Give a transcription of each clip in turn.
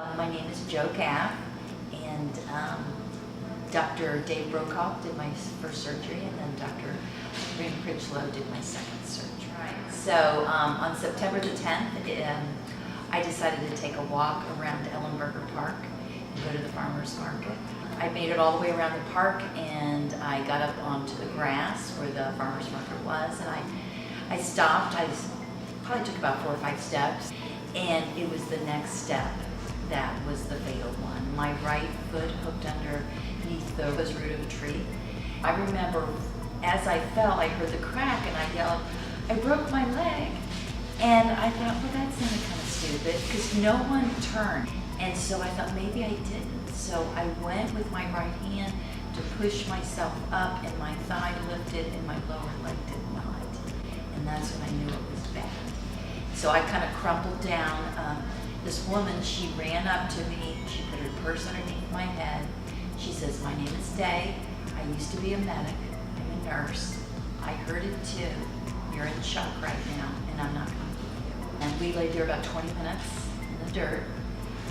My name is Jo Gaff, and Dr. Dave Brokaw did my first surgery, and then Dr. Rin Critchlow did my second surgery. So on September the 10th, I decided to take a walk around Ellenberger Park and go to the farmer's market. I made it all the way around the park, and I got up onto the grass where the farmer's market was, and I stopped. I probably took about 4 or 5 steps, and it was the next step that was the fatal one. My right foot hooked underneath the root of a tree. I remember as I fell, I heard the crack, and I yelled, "I broke my leg." And I thought, well, that sounded kind of stupid because no one turned. And so I thought maybe I didn't. So I went with my right hand to push myself up, and my thigh lifted and my lower leg did not. And that's when I knew it was bad. So I kind of crumpled down. This woman, she ran up to me. She put her purse underneath my head. She says, "My name is Day. I used to be a medic. I'm a nurse. I heard it too. You're in shock right now, and I'm not going to keep you." And we laid there about 20 minutes in the dirt,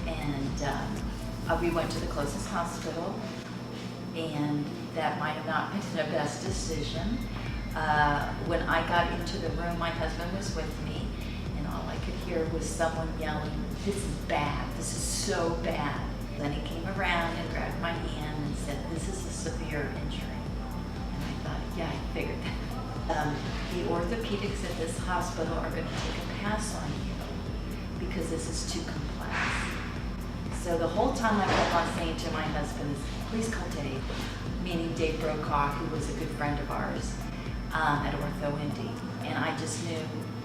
and we went to the closest hospital, and that might have not been the best decision. When I got into the room, my husband was with me, and all I could hear was someone yelling, "This is bad, this is so bad." Then he came around and grabbed my hand and said, "This is a severe injury." And I thought, yeah, I figured that. The orthopedics at this hospital are going to take a pass on you because this is too complex. So the whole time I kept on saying to my husband, "Please call Dave," meaning Dave Brokaw, who was a good friend of ours at OrthoIndy. And I just knew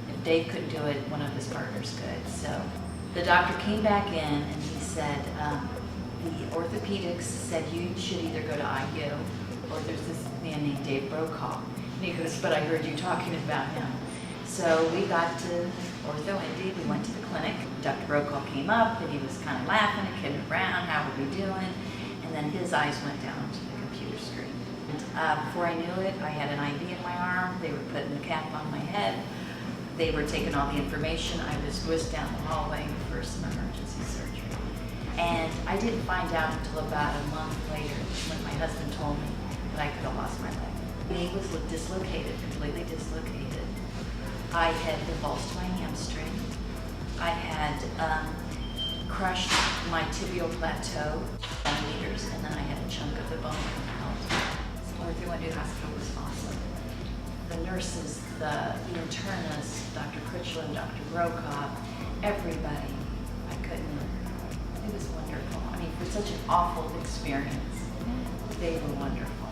if Dave couldn't do it, one of his partners could. So the doctor came back in and he said, the orthopedics said you should either go to IU or there's this man named Dave Brokaw. And he goes, "But I heard you talking about him." So we got to OrthoIndy, we went to the clinic. Dr. Brokaw came up and he was kind of laughing and kidding around, "How are we doing?" And then his eyes went down to the computer screen. Before I knew it, I had an IV in my arm. They were putting the cap on my head. They were taking all the information. I was whisked down the hallway for some emergency surgery. And I didn't find out until about a month later when my husband told me that I could have lost my leg. My knee was dislocated, completely dislocated. I had avulsed my hamstring. I had crushed my tibial plateau 10 meters, and then I had a chunk of the bone come out. So OrthoIndy Hospital was awesome. The nurses, the internists, Dr. Critchlow, Dr. Brokaw, everybody, it was wonderful. I mean, for such an awful experience, they were wonderful.